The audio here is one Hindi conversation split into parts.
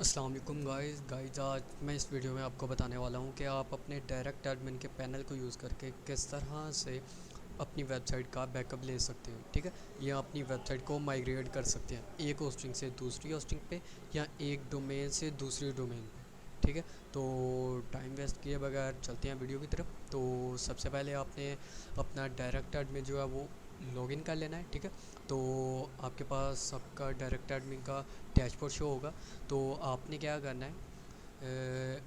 अस्सलाम वालेकुम गाइस आज मैं इस वीडियो में आपको बताने वाला हूं कि आप अपने डायरेक्ट एडमिन के पैनल को यूज़ करके किस तरह से अपनी वेबसाइट का बैकअप ले सकते हैं। ठीक है, या अपनी वेबसाइट को माइग्रेट कर सकते हैं एक होस्टिंग से दूसरी होस्टिंग पे या एक डोमेन से दूसरी डोमेन पे। ठीक है, तो टाइम वेस्ट किए बगैर चलते हैं वीडियो की तरफ। तो सबसे पहले आपने अपना डायरेक्ट एडमिन जो है वो लॉगिन कर लेना है। ठीक है, तो आपके पास आपका डायरेक्ट एडमिन का डैशबोर्ड शो होगा। तो आपने क्या करना है,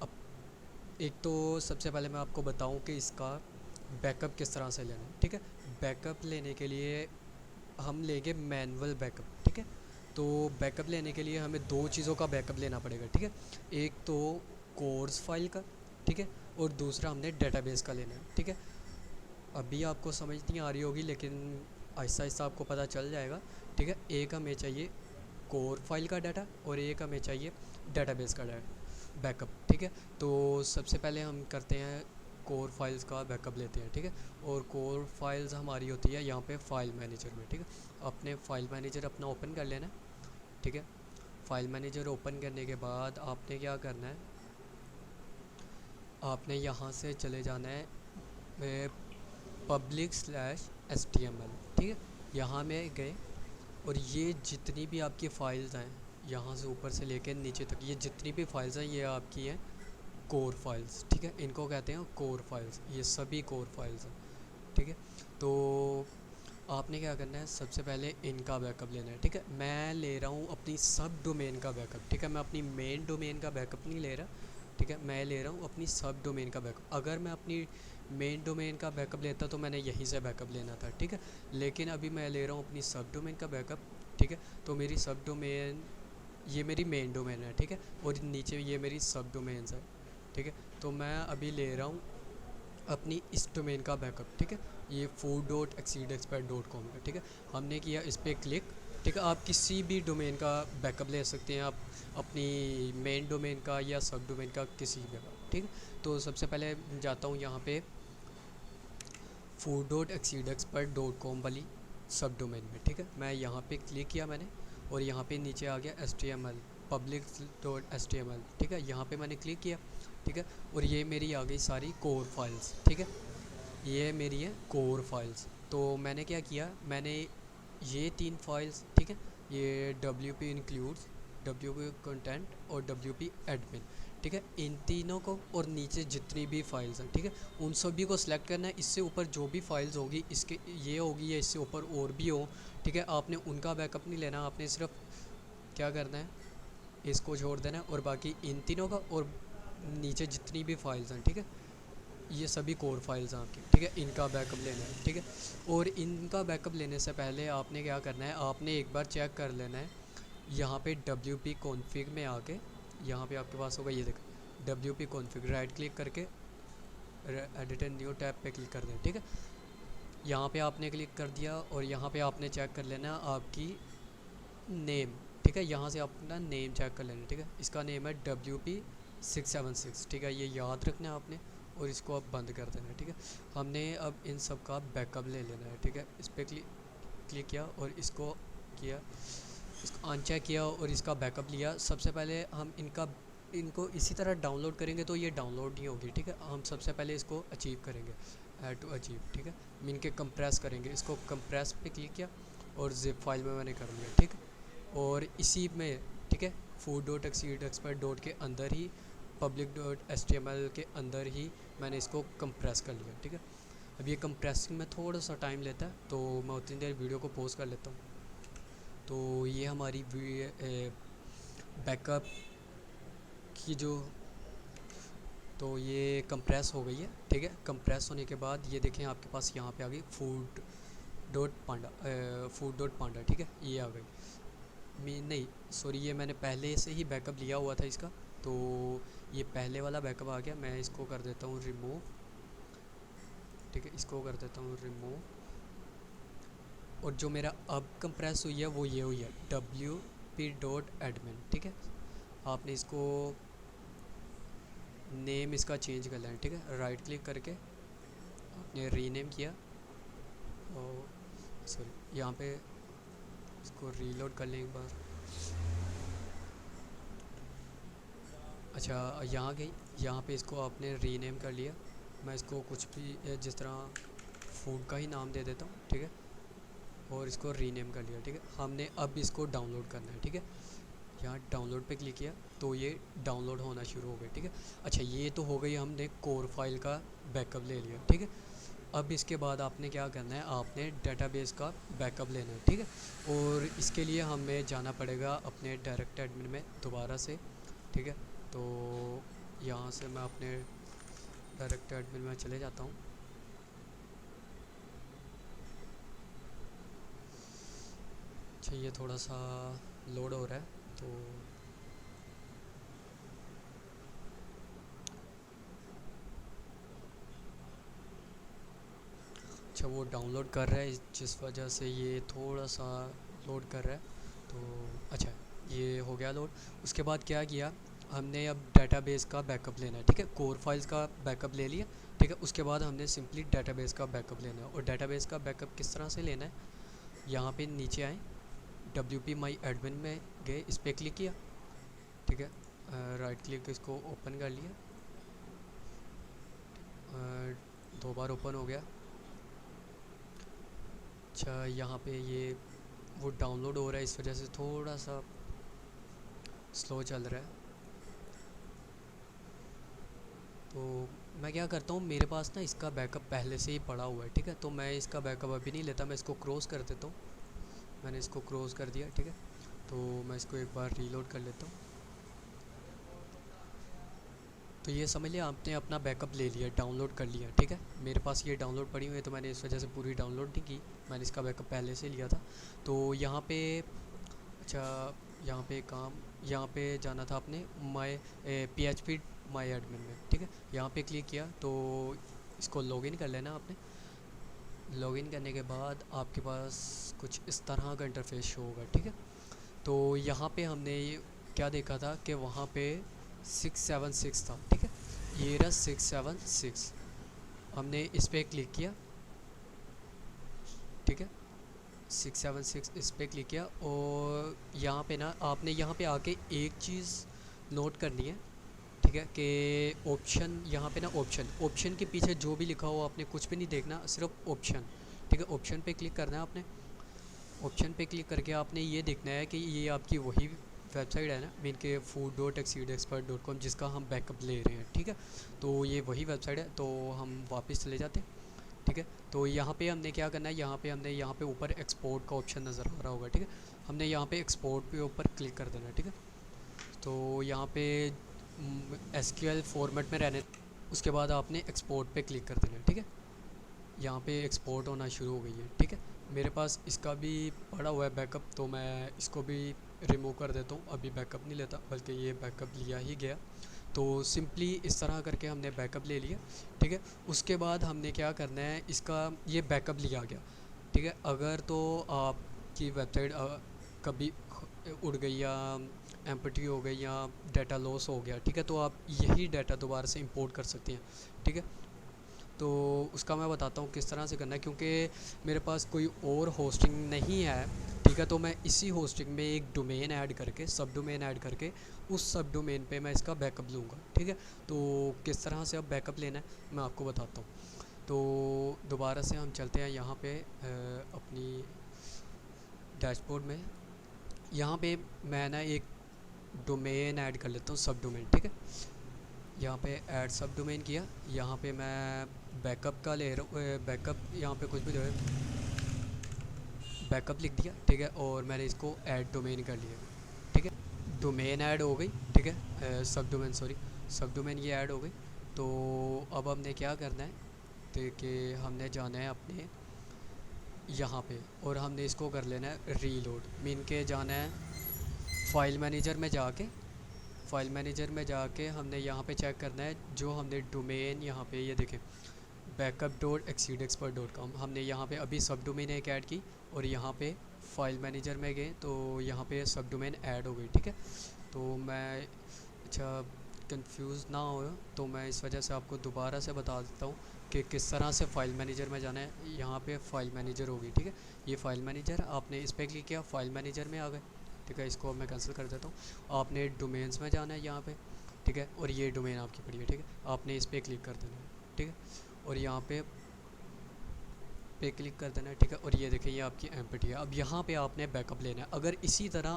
अब एक तो सबसे पहले मैं आपको बताऊं कि इसका बैकअप किस तरह से लेना है। ठीक है, बैकअप लेने के लिए हम लेंगे मैनुअल बैकअप। ठीक है, तो बैकअप लेने के लिए हमें दो चीज़ों का बैकअप लेना पड़ेगा। ठीक है, एक तो कोर्स फाइल का, ठीक है, और दूसरा हमने डेटाबेस का लेना है। ठीक है, अभी आपको समझ नहीं आ रही होगी लेकिन आहिस्ता आहिस्ता आपको पता चल जाएगा। ठीक है, एक हमें चाहिए कोर फाइल का डाटा और एक हमें चाहिए डेटाबेस का डाटा बैकअप। ठीक है, तो सबसे पहले हम करते हैं कोर फाइल्स का बैकअप लेते हैं। ठीक है, और कोर फाइल्स हमारी होती है यहाँ पे फाइल मैनेजर में। ठीक है, अपने फाइल मैनेजर अपना ओपन कर लेना है। ठीक है, फाइल मैनेजर ओपन करने के बाद आपने क्या करना है, आपने यहाँ से चले जाना है public/html। ठीक है, यहाँ में गए और ये जितनी भी आपकी फ़ाइल्स हैं यहाँ से ऊपर से लेकर नीचे तक, ये जितनी भी फाइल्स हैं ये आपकी हैं कोर फाइल्स। ठीक है, इनको कहते हैं कोर फाइल्स, ये सभी कोर फाइल्स हैं। ठीक है, तो आपने क्या करना है, सबसे पहले इनका बैकअप लेना है। ठीक है, मैं ले रहा हूँ अपनी सब डोमेन का बैकअप। ठीक है, मैं अपनी मेन डोमेन का बैकअप नहीं ले रहा। ठीक है, मैं ले रहा हूँ अपनी सब डोमेन का बैकअप। अगर मैं अपनी मेन डोमेन का बैकअप लेता तो मैंने यहीं से बैकअप लेना था। ठीक है, लेकिन अभी मैं ले रहा हूँ अपनी सब डोमेन का बैकअप। ठीक है, तो मेरी सब डोमेन, ये मेरी मेन डोमेन है। ठीक है, और नीचे ये मेरी सब डोमेन्स है। ठीक है, तो मैं अभी ले रहा हूँ अपनी इस डोमेन का बैकअप। ठीक है, ये food.exceedexpert.com है। ठीक है, हमने किया इस पर क्लिक। ठीक है, आप किसी भी डोमेन का बैकअप ले सकते हैं, आप अपनी मेन डोमेन का या सब डोमेन का किसी भी का। ठीक है, तो सबसे पहले जाता हूँ यहाँ पे food.exceedexpert.com वाली सब डोमेन में। ठीक है, मैं यहाँ पे क्लिक किया मैंने और यहाँ पे नीचे आ गया HTML public.html। ठीक है, यहाँ पे मैंने क्लिक किया। ठीक है, और ये मेरी आ गई सारी कोर फाइल्स। ठीक है, ये मेरी है कोर फाइल्स। तो मैंने क्या किया, मैंने ये तीन फाइल्स, ठीक है, ये WP इंक्लूड्स, WP कंटेंट और WP एडमिन। ठीक है, इन तीनों को और नीचे जितनी भी फाइल्स हैं, ठीक है, उन सभी को सिलेक्ट करना है। इससे ऊपर जो भी फाइल्स होगी, इसके ये होगी या इससे ऊपर और भी हो, ठीक है, आपने उनका बैकअप नहीं लेना। आपने सिर्फ क्या करना है, इसको छोड़ देना है और बाकी इन तीनों का और नीचे जितनी भी फाइल्स हैं, ठीक है, ये सभी कोर फाइल्स हैं आपकी। ठीक है, इनका बैकअप लेना है। ठीक है, और इनका बैकअप लेने से पहले आपने क्या करना है, आपने एक बार चेक कर लेना है यहाँ पे WP कॉन्फ़िग में आके, यहाँ पे आपके पास होगा, ये देखो WP कॉन्फ़िग, राइट क्लिक करके एडिट एंड न्यू टैब पे क्लिक कर दें। ठीक है, यहाँ पे आपने क्लिक कर दिया और यहाँ पे आपने चेक कर लेना आपकी नेम। ठीक है, यहाँ से अपना नेम चेक कर लेना। ठीक है, इसका नेम है WP676। ठीक है, ये याद रखना है आपने और इसको अब बंद कर देना है। ठीक है, हमने अब इन सब का बैकअप ले लेना है। ठीक है, इस पर क्लिक किया और इसको किया, इसको अनचेक किया और इसका बैकअप लिया। सबसे पहले हम इनको इसी तरह डाउनलोड करेंगे तो ये डाउनलोड नहीं होगी। ठीक है, हम सबसे पहले इसको अचीव करेंगे, ऐड टू अचीव। ठीक है, हम इनके कंप्रेस करेंगे, इसको कंप्रेस पे क्लिक किया और जिप फाइल में मैंने कर लिया। ठीक है, और इसी में, ठीक है, food.exceedexpert के अंदर ही public.html के अंदर ही मैंने इसको कंप्रेस कर लिया। ठीक है, अब ये कंप्रेसिंग में थोड़ा सा टाइम लेता है तो मैं उतनी देर वीडियो को पॉज कर लेता हूँ। तो ये हमारी बैकअप की जो, तो ये कंप्रेस हो गई है। ठीक है, कंप्रेस होने के बाद ये देखें आपके पास यहाँ पे आ गई food.panda। ठीक है, ये आ गई। नहीं सॉरी, ये मैंने पहले से ही बैकअप लिया हुआ था इसका, तो ये पहले वाला बैकअप आ गया। मैं इसको कर देता हूँ रिमूव। ठीक है, इसको कर देता हूँ रिमूव। और जो मेरा अब कंप्रेस हुई है वो ये हुई है WP.admin। ठीक है, आपने इसको नेम इसका चेंज कर लेना। ठीक है, राइट क्लिक करके आपने रीनेम किया और सॉरी यहाँ पे इसको रीलोड कर लें एक बार। अच्छा, यहाँ गई, यहाँ पे इसको आपने रीनेम कर लिया। मैं इसको कुछ भी जिस तरह फूड का ही नाम दे देता हूँ, ठीक है, और इसको रीनेम कर लिया, ठीक है। हमने अब इसको डाउनलोड करना है, ठीक है। यहाँ डाउनलोड पे क्लिक किया तो ये डाउनलोड होना शुरू हो गया, ठीक है। अच्छा, ये तो हो गई, हमने कोर फाइल का बैकअप ले लिया, ठीक है। अब इसके बाद आपने क्या करना है, आपने डेटाबेस का बैकअप लेना है, ठीक है। और इसके लिए हमें जाना पड़ेगा अपने डायरेक्ट एडमिन में दोबारा से, ठीक है। तो यहाँ से मैं अपने डायरेक्ट एडमिन में चले जाता हूँ। अच्छा, ये थोड़ा सा लोड हो रहा है तो अच्छा, वो डाउनलोड कर रहा है जिस वजह से ये थोड़ा सा लोड कर रहा है। तो अच्छा, ये हो गया लोड। उसके बाद क्या किया, हमने अब डेटाबेस का बैकअप लेना है, ठीक है। कोर फाइल्स का बैकअप ले लिया, ठीक है। उसके बाद हमने सिंपली डेटाबेस का बैकअप लेना है। और डेटाबेस का बैकअप किस तरह से लेना है, यहाँ पे नीचे आए, WP माई एडमिन में गए, इस पर क्लिक किया, ठीक है। राइट क्लिक इसको ओपन कर लिया, दो बार ओपन हो गया। अच्छा, यहाँ पे ये वो डाउनलोड हो रहा है, इस वजह से थोड़ा सा स्लो चल रहा है। तो मैं क्या करता हूँ, मेरे पास ना इसका बैकअप पहले से ही पड़ा हुआ है, ठीक है। तो मैं इसका बैकअप अभी नहीं लेता, मैं इसको क्रॉस कर देता हूँ। मैंने इसको क्रॉस कर दिया, ठीक है। तो मैं इसको एक बार रीलोड कर लेता हूँ। तो ये समझ लिया, आपने अपना बैकअप ले लिया, डाउनलोड कर लिया, ठीक है। मेरे पास ये डाउनलोड पड़ी हुई है तो मैंने इस वजह से पूरी डाउनलोड नहीं की, मैंने इसका बैकअप पहले से लिया था। तो यहाँ पे अच्छा, यहाँ पे काम, यहाँ पे जाना था आपने माई PHP माई एडमिन में, ठीक है। यहाँ पे क्लिक किया तो इसको लॉगिन कर लेना आपने। लॉगिन करने के बाद आपके पास कुछ इस तरह का इंटरफेस शो होगा, ठीक है। तो यहाँ पे हमने ये क्या देखा था कि वहाँ पे 676 था, ठीक है। ये रहा 676, हमने इस पर क्लिक किया, ठीक है। 676 इस पर क्लिक किया। और यहाँ पे ना आपने यहाँ पे आके एक चीज़ नोट करनी है, ठीक है, कि ऑप्शन, यहाँ पे ना ऑप्शन के पीछे जो भी लिखा हो आपने कुछ भी नहीं देखना, सिर्फ ऑप्शन, ठीक है। ऑप्शन पे क्लिक करना है आपने। ऑप्शन पे क्लिक करके आपने ये देखना है कि ये आपकी वही वेबसाइट है ना, मीन के food.exceedexpert.com, जिसका हम बैकअप ले रहे हैं, ठीक है। तो ये वही वेबसाइट है, तो हम वापस चले जाते हैं, ठीक है। तो यहाँ पे हमने क्या करना है, यहाँ पे ऊपर एक्सपोर्ट का ऑप्शन नज़र आ रहा होगा, ठीक है। हमने यहाँ पे एक्सपोर्ट पे ऊपर क्लिक कर देना है, ठीक है। तो यहाँ पे SQL फॉर्मेट में रहने, उसके बाद आपने एक्सपोर्ट पे क्लिक कर देना है, ठीक है। यहाँ पे एक्सपोर्ट होना शुरू हो गई है, ठीक है। मेरे पास इसका भी पड़ा हुआ है बैकअप, तो मैं इसको भी रिमूव कर देता हूँ, अभी बैकअप नहीं लेता, बल्कि ये बैकअप लिया ही गया। तो सिंपली इस तरह करके हमने बैकअप ले लिया, ठीक है। उसके बाद हमने क्या करना है, इसका ये बैकअप लिया गया, ठीक है। अगर तो आपकी वेबसाइट कभी उड़ गई या एम्प्टी हो गई या डाटा लॉस हो गया, ठीक है, तो आप यही डाटा दोबारा से इंपोर्ट कर सकते हैं, ठीक है। तो उसका मैं बताता हूँ किस तरह से करना है, क्योंकि मेरे पास कोई और होस्टिंग नहीं है, ठीक है। तो मैं इसी होस्टिंग में एक डोमेन ऐड करके, सब डोमेन ऐड करके, उस सब डोमेन पे मैं इसका बैकअप लूँगा, ठीक है। तो किस तरह से अब बैकअप लेना है मैं आपको बताता हूँ। तो दोबारा से हम चलते हैं यहाँ पे अपनी डैशबोर्ड में। यहाँ पे मैं ना एक डोमेन ऐड कर लेता हूँ, सब डोमेन, ठीक है। यहाँ पे ऐड सब डोमेन किया, यहाँ पे मैं बैकअप का ले रहा हूँ, बैकअप यहाँ पे कुछ भी जो है बैकअप लिख दिया, ठीक है। और मैंने इसको ऐड डोमेन कर लिया, ठीक है। डोमेन ऐड हो गई, ठीक है, सब डोमेन, सॉरी, सब डोमेन ये ऐड हो गई। तो अब हमने क्या करना है, कि हमने जाना है अपने यहाँ पे, और हमने इसको कर लेना है रीलोड, मीन के जाना है फाइल मैनेजर में जाके, फाइल मैनेजर में जाके हमने यहाँ पे चेक करना है जो हमने डोमेन यहाँ पे ये देखें backup.exceedexpert.com, हमने यहाँ पे अभी सब डोमेन एक ऐड की, और यहाँ पे फाइल मैनेजर में गए तो यहाँ पे सब डोमेन ऐड हो गई, ठीक है। तो मैं अच्छा कंफ्यूज ना हो, तो मैं इस वजह से आपको दोबारा से बता देता हूँ कि किस तरह से फ़ाइल मैनेजर में जाना है। यहाँ पे फ़ाइल मैनेजर होगी, ठीक है। ये फ़ाइल मैनेजर, आपने इस पर क्लिक किया, फ़ाइल मैनेजर में आ गए, ठीक है। इसको मैं कैंसिल कर देता हूँ। आपने डोमेन्स में जाना है यहाँ पे, ठीक है, और ये डोमेन आपकी पड़ी है, ठीक है। आपने इस पर क्लिक कर देना है, ठीक है, और यहाँ पे क्लिक कर देना है, ठीक है। और ये देखिए ये आपकी एम्प्टी है। अब यहाँ पे आपने बैकअप लेना है। अगर इसी तरह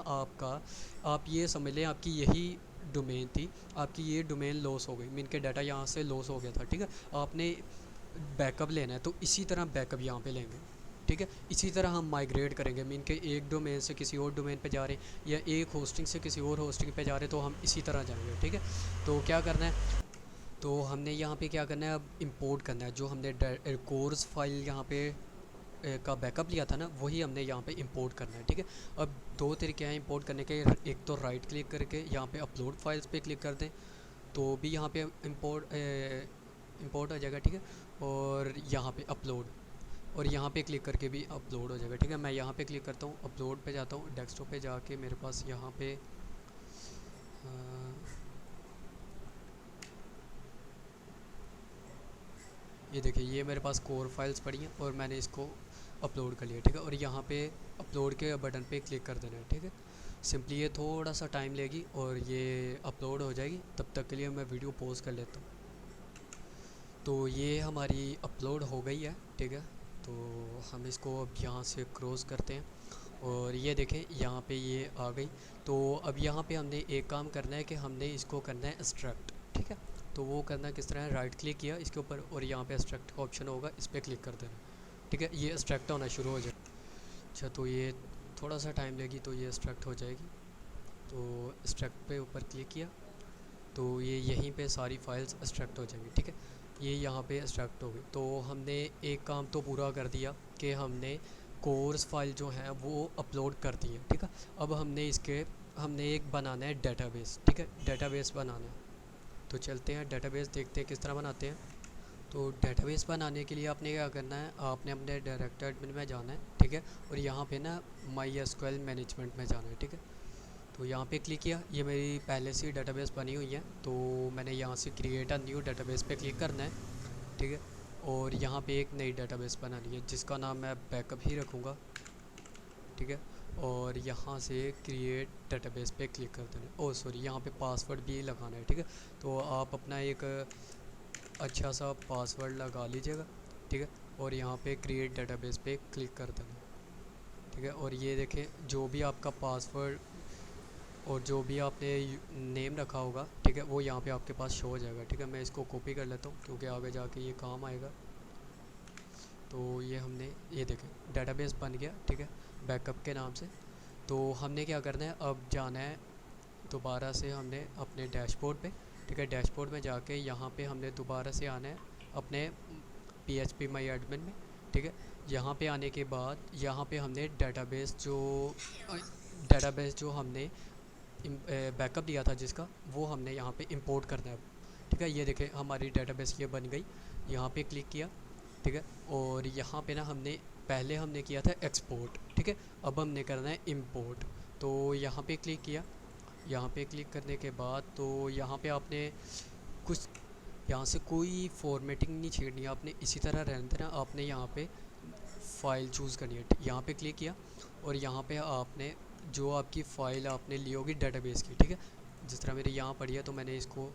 आप ये समझ लें आपकी यही डोमेन थी, आपकी ये डोमेन लॉस हो गई, मीन के डाटा यहाँ से लॉस हो गया था, ठीक है। आपने बैकअप लेना है तो इसी तरह बैकअप यहाँ पे लेंगे, ठीक है। इसी तरह हम माइग्रेट करेंगे, मीन के एक डोमेन से किसी और डोमेन पे जा रहे हैं या एक होस्टिंग से किसी और होस्टिंग पे जा रहे हैं, तो हम इसी तरह जाएंगे, ठीक है। तो क्या करना है, तो हमने यहाँ पे क्या करना है, अब इंपोर्ट करना है जो हमने कोर्स फाइल यहाँ पे का बैकअप लिया था ना, वही हमने यहाँ पे इंपोर्ट करना है, ठीक है। अब दो तरीके हैं इंपोर्ट करने के, एक तो राइट क्लिक करके यहाँ पे अपलोड फाइल्स पे क्लिक कर दें तो भी यहाँ पे इंपोर्ट हो जाएगा, ठीक है। और यहाँ पे अपलोड, और यहाँ पे क्लिक करके भी अपलोड हो जाएगा, ठीक है। मैं यहाँ पे क्लिक करता हूँ, अपलोड पे जाता हूँ, डेस्कटॉप पे जाके मेरे पास यहाँ पे ये देखिए ये मेरे पास कोर फाइल्स पड़ी हैं और मैंने इसको अपलोड कर लिया, ठीक है। और यहाँ पे अपलोड के बटन पे क्लिक कर देना है, ठीक है। सिंपली ये थोड़ा सा टाइम लेगी और ये अपलोड हो जाएगी। तब तक के लिए मैं वीडियो पॉज कर लेता हूँ। तो ये हमारी अपलोड हो गई है, ठीक है। तो हम इसको अब यहाँ से क्रॉस करते हैं और ये देखें यहाँ पे ये आ गई। तो अब यहाँ पे हमने एक काम करना है कि हमने इसको करना है एक्सट्रैक्ट, ठीक है। तो वो करना किस तरह है, राइट क्लिक किया इसके ऊपर और यहाँ पे एक्सट्रैक्ट का ऑप्शन होगा, इस पर क्लिक कर देना, ठीक है। ये एक्सट्रैक्ट होना शुरू हो जाए। अच्छा, तो ये थोड़ा सा टाइम लेगी तो ये एक्सट्रैक्ट हो जाएगी। तो एक्सट्रैक्ट पे ऊपर क्लिक किया तो ये यहीं पे सारी फाइल्स एक्सट्रैक्ट हो जाएंगी, ठीक है। ये यहाँ पे एक्सट्रैक्ट हो गई। तो हमने एक काम तो पूरा कर दिया कि हमने कोर्स फाइल जो है वो अपलोड कर दी है, ठीक है। अब हमने एक बनाना है डेटाबेस, ठीक है। डेटाबेस बनाना है तो चलते हैं डेटाबेस, देखते हैं किस तरह बनाते हैं। तो डेटाबेस बनाने के लिए आपने क्या करना है, आपने अपने डायरेक्टर एडमिन में जाना है, ठीक है। और यहाँ पे ना MySQL मैनेजमेंट में जाना है, ठीक है। तो यहाँ पे क्लिक किया, ये मेरी पहले से डेटाबेस बनी हुई है तो मैंने यहाँ से क्रिएट अ न्यू डेटाबेस पे क्लिक करना है, ठीक है। और यहाँ पे एक नई डेटाबेस बनानी है जिसका नाम मैं बैकअप ही रखूँगा, ठीक है। और यहाँ से क्रिएट डेटाबेस पे क्लिक कर देना, सॉरी यहाँ पे पासवर्ड भी लगाना है, ठीक है। तो आप अपना एक अच्छा सा पासवर्ड लगा लीजिएगा, ठीक है। और यहाँ पे क्रिएट डेटाबेस पे क्लिक कर देना, ठीक है। और ये देखें जो भी आपका पासवर्ड और जो भी आपने नेम रखा होगा, ठीक है, वो यहाँ पे आपके पास शो हो जाएगा, ठीक है। मैं इसको कॉपी कर लेता हूँ क्योंकि आगे जाके ये काम आएगा। तो ये हमने ये देखें डेटाबेस बन गया, ठीक है, बैकअप के नाम से। तो हमने क्या करना है, अब जाना है दोबारा से हमने अपने डैशबोर्ड पे, ठीक है। डैशबोर्ड में जाके यहाँ पे हमने दोबारा से आना है अपने PHP माई एडमिन में, ठीक है। यहाँ पे आने के बाद यहाँ पे हमने डेटाबेस जो हमने बैकअप दिया था जिसका, वो हमने यहाँ पे इंपोर्ट करना है, ठीक है। ये देखें हमारी डेटाबेस ये बन गई। यहाँ पे क्लिक किया, ठीक है। और यहाँ पे ना पहले हमने किया था एक्सपोर्ट, ठीक है। अब हमने करना है इंपोर्ट। तो यहाँ पे क्लिक किया, यहाँ पे क्लिक करने के बाद तो यहाँ पे आपने कुछ यहाँ से कोई फॉर्मेटिंग नहीं छेड़नी है, आपने इसी तरह रहने देना। आपने यहाँ पे फ़ाइल चूज़ करनी है, यहाँ पे क्लिक किया और यहाँ पे आपने जो आपकी फ़ाइल आपने ली होगी डेटाबेस की, ठीक है। जिस तरह मेरी यहाँ पड़ी है तो मैंने इसको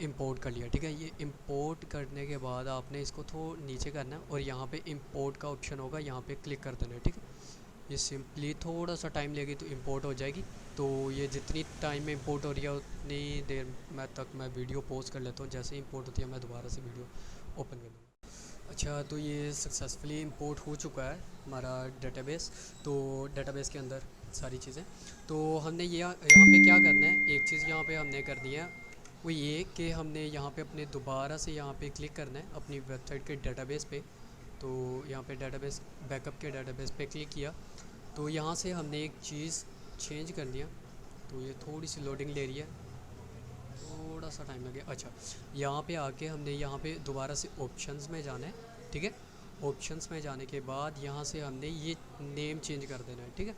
इंपोर्ट कर लिया, ठीक है। ये इंपोर्ट करने के बाद आपने इसको थोड़ा नीचे करना है और यहाँ पे इंपोर्ट का ऑप्शन होगा, यहाँ पे क्लिक कर देना है, ठीक है। ये सिंपली थोड़ा सा टाइम लेगी तो इंपोर्ट हो जाएगी। तो ये जितनी टाइम में इंपोर्ट हो रही है उतनी देर मैं वीडियो पॉज कर लेता हूँ। जैसे इंपोर्ट होती है मैं दोबारा से वीडियो ओपन कर लूँगा। अच्छा, तो ये सक्सेसफुली इंपोर्ट हो चुका है हमारा डेटाबेस। तो डेटाबेस के अंदर सारी चीज़ें, तो हमने यहाँ पे क्या करना है, एक चीज़ यहाँ पे हमने कर दी है वो ये कि हमने यहाँ पे अपने दोबारा से यहाँ पे क्लिक करना है अपनी वेबसाइट के डेटाबेस पे। तो यहाँ पे डेटाबेस बैकअप के डेटाबेस पे क्लिक किया तो यहाँ से हमने एक चीज़ चेंज कर दिया। तो ये थोड़ी सी लोडिंग ले रही है, थोड़ा सा टाइम लगे। अच्छा, यहाँ पे आके हमने यहाँ पे दोबारा से ऑप्शंस में जाना है, ठीक है। ऑप्शंस में जाने के बाद यहाँ से हमने ये नेम चेंज कर देना है, ठीक है।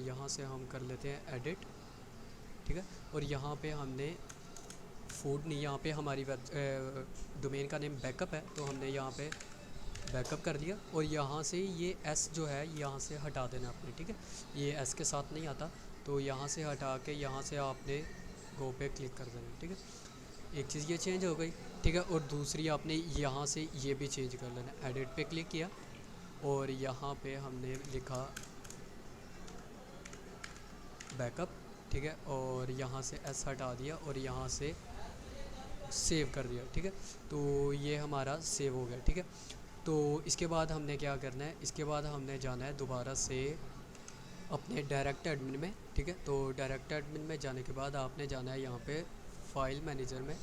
यहाँ से हम कर लेते हैं एडिट, ठीक है। और यहाँ पे हमने फूड नहीं, यहाँ पे हमारी डोमेन का नेम बैकअप है तो हमने यहाँ पे बैकअप कर दिया। और यहाँ से ये एस जो है यहाँ से हटा देना आपने, ठीक है। ये एस के साथ नहीं आता तो यहाँ से हटा के यहाँ से आपने गो पे क्लिक कर देना है, ठीक है। एक चीज़ ये चेंज हो गई, ठीक है। और दूसरी आपने यहाँ से ये भी चेंज कर लेना, एडिट पे क्लिक किया और यहाँ पे हमने लिखा बैकअप, ठीक है। और यहाँ से एस हटा दिया और यहाँ से सेव कर दिया, ठीक है। तो ये हमारा सेव हो गया, ठीक है। तो इसके बाद हमने क्या करना है, इसके बाद हमने जाना है दोबारा से अपने डायरेक्ट एडमिन में, ठीक है। तो डायरेक्ट एडमिन में जाने के बाद आपने जाना है यहाँ पे फाइल मैनेजर में,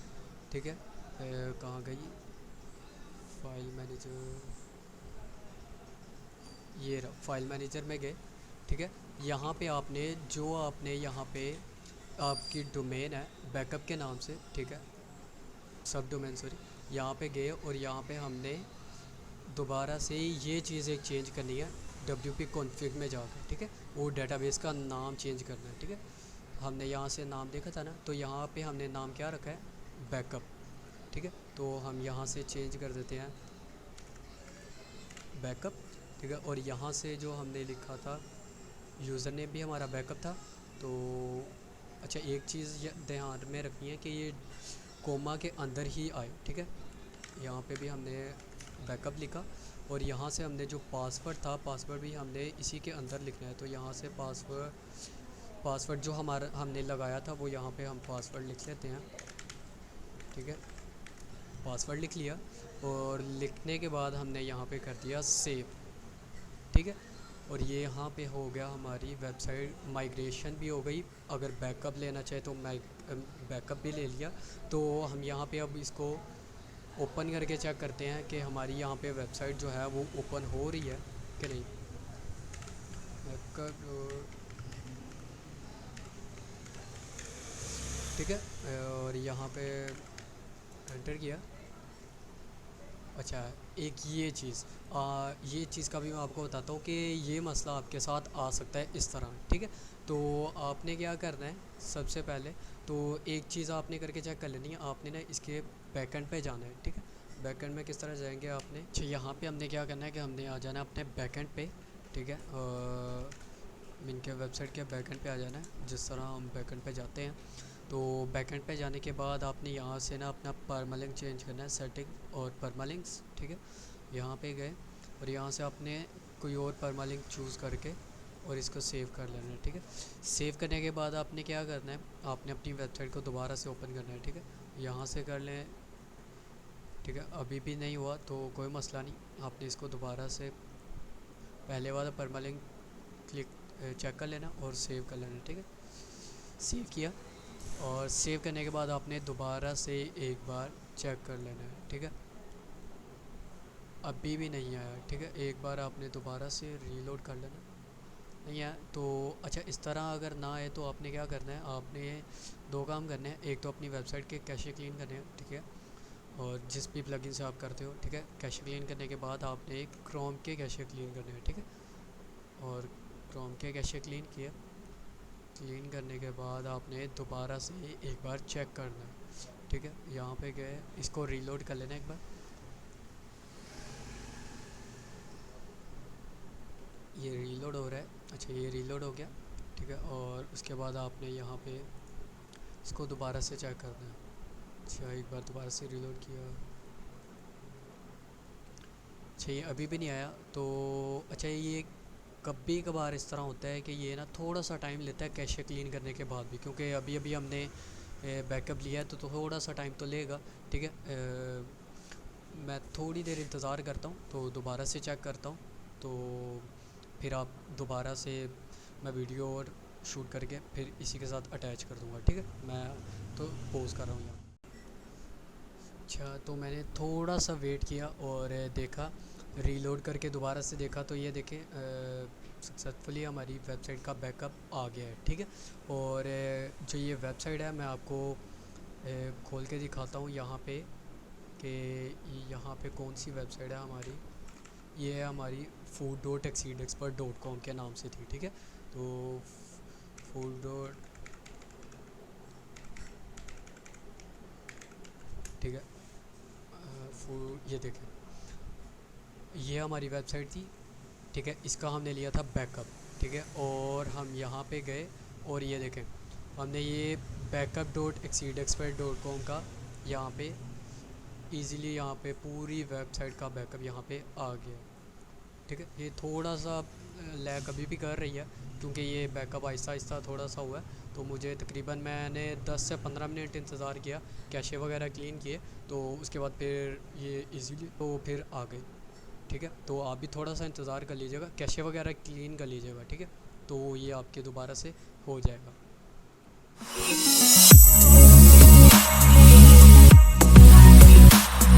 ठीक है। कहाँ गई फाइल मैनेजर, ये रहा फाइल मैनेजर में गए, ठीक है। यहाँ पे आपने यहाँ पे आपकी डोमेन है बैकअप के नाम से, ठीक है, सब डोमेन सॉरी, यहाँ पे गए और यहाँ पे हमने दोबारा से ये चीज़ एक चेंज करनी है WP कॉन्फ़िग में जाकर, ठीक है। वो डेटाबेस का नाम चेंज करना है, ठीक है। हमने यहाँ से नाम देखा था ना, तो यहाँ पे हमने नाम क्या रखा है, बैकअप, ठीक है। तो हम यहाँ से चेंज कर देते हैं बैकअप, ठीक है। और यहाँ से जो हमने लिखा था यूज़र नेम भी हमारा बैकअप था। तो अच्छा, एक चीज़ ध्यान में रखनी है कि ये कोमा के अंदर ही आए, ठीक है। यहाँ पे भी हमने बैकअप लिखा और यहाँ से हमने जो पासवर्ड था, पासवर्ड भी हमने इसी के अंदर लिखना है। तो यहाँ से पासवर्ड जो हमारा हमने लगाया था वो यहाँ पे हम पासवर्ड लिख लेते हैं, ठीक है। पासवर्ड लिख लिया और लिखने के बाद हमने यहाँ पे कर दिया सेव, ठीक है। और ये यहाँ पे हो गया हमारी वेबसाइट माइग्रेशन भी हो गई। अगर बैकअप लेना चाहे तो बैकअप भी ले लिया। तो हम यहाँ पे अब इसको ओपन करके चेक करते हैं कि हमारी यहाँ पे वेबसाइट जो है वो ओपन हो रही है कि नहीं। बैकअप, ठीक है। और यहाँ पे एंटर किया। अच्छा, एक ये चीज़ का भी मैं आपको बताता हूँ कि ये मसला आपके साथ आ सकता है इस तरह, ठीक है। तो आपने क्या करना है, सबसे पहले तो एक चीज़ आपने करके चेक कर लेनी है, आपने ना इसके बैकएंड पे जाना है, ठीक है। बैकएंड में किस तरह जाएंगे आपने, अच्छा यहाँ पे हमने क्या करना है कि हमने आ जाना है अपने बैकएंड पे, ठीक है। इनके वेबसाइट के बैकएंड पे आ जाना है, जिस तरह हम बैकएंड पे जाते हैं। तो बैकएंड पे जाने के बाद आपने यहाँ से ना अपना परमालिंक चेंज करना है, सेटिंग और परमालिंक्स, ठीक है। यहाँ पे गए और यहाँ से आपने कोई और परमालिंक चूज़ करके और इसको सेव कर लेना है, ठीक है। सेव करने के बाद आपने क्या करना है, आपने अपनी वेबसाइट को दोबारा से ओपन करना है, ठीक है। यहाँ से कर लें, ठीक है। अभी भी नहीं हुआ तो कोई मसला नहीं, आपने इसको दोबारा से पहले वाला परमालिंक क्लिक चेक कर लेना और सेव कर लेना, ठीक है। सेव किया और सेव करने के बाद आपने दोबारा से एक बार चेक कर लेना है, ठीक है। अभी भी नहीं आया, ठीक है। एक बार आपने दोबारा से रीलोड कर लेना, नहीं आया तो अच्छा, इस तरह अगर ना आए तो आपने क्या करना है, आपने दो काम करने हैं। एक तो अपनी वेबसाइट के कैशे क्लीन करने हैं, ठीक है। और जिस भी प्लगइन से आप करते हो, ठीक है। कैशे क्लीन करने के बाद आपने क्रोम के कैशे क्लीन करने हैं, ठीक है। और क्रोम के कैशे क्लीन किया, क्लीन करने के बाद आपने दोबारा से एक बार चेक करना है, ठीक है। यहाँ पे गए, इसको रीलोड कर लेना एक बार। ये रीलोड हो रहा है, अच्छा ये रीलोड हो गया, ठीक है। और उसके बाद आपने यहाँ पे इसको दोबारा से चेक करना है। अच्छा, एक बार दोबारा से रीलोड किया, अच्छा ये अभी भी नहीं आया तो अच्छा, ये कभी कभार इस तरह होता है कि ये ना थोड़ा सा टाइम लेता है कैशे क्लीन करने के बाद भी, क्योंकि अभी अभी हमने बैकअप लिया है तो थोड़ा सा टाइम तो लेगा, ठीक है। मैं थोड़ी देर इंतज़ार करता हूँ, तो दोबारा से चेक करता हूँ, तो फिर आप दोबारा से मैं वीडियो और शूट करके फिर इसी के साथ अटैच कर दूँगा, ठीक है। मैं तो पोज कर रहा हूँ यहाँ। अच्छा, तो मैंने थोड़ा सा वेट किया और देखा, रीलोड करके दोबारा से देखा तो ये देखें सक्सेसफुली हमारी वेबसाइट का बैकअप आ गया है, ठीक है। और जो ये वेबसाइट है मैं आपको खोल के दिखाता हूँ यहाँ पे कि यहाँ पे कौन सी वेबसाइट है हमारी। ये है हमारी food.exceedexpert.com के नाम से थी, ठीक है। तो food. ठीक है, फूड, ये देखें, ये हमारी वेबसाइट थी, ठीक है। इसका हमने लिया था बैकअप, ठीक है। और हम यहाँ पे गए और ये देखें हमने ये backup.exceedexpert.com का यहाँ पे इजीली यहाँ पे पूरी वेबसाइट का बैकअप यहाँ पे आ गया। ठीक है, ये थोड़ा सा लैग अभी भी कर रही है क्योंकि ये बैकअप आहिस्ता आहिस्ता थोड़ा सा हुआ है। तो मुझे तकरीबन मैंने 10 से 15 मिनट इंतज़ार किया, कैशे वगैरह क्लीन किए, तो उसके बाद फिर ये इजीली तो फिर आ गई। ठीक है, तो आप भी थोड़ा सा इंतज़ार कर लीजिएगा, कैशे वगैरह क्लीन कर लीजिएगा। ठीक है, तो ये आपके दोबारा से हो जाएगा।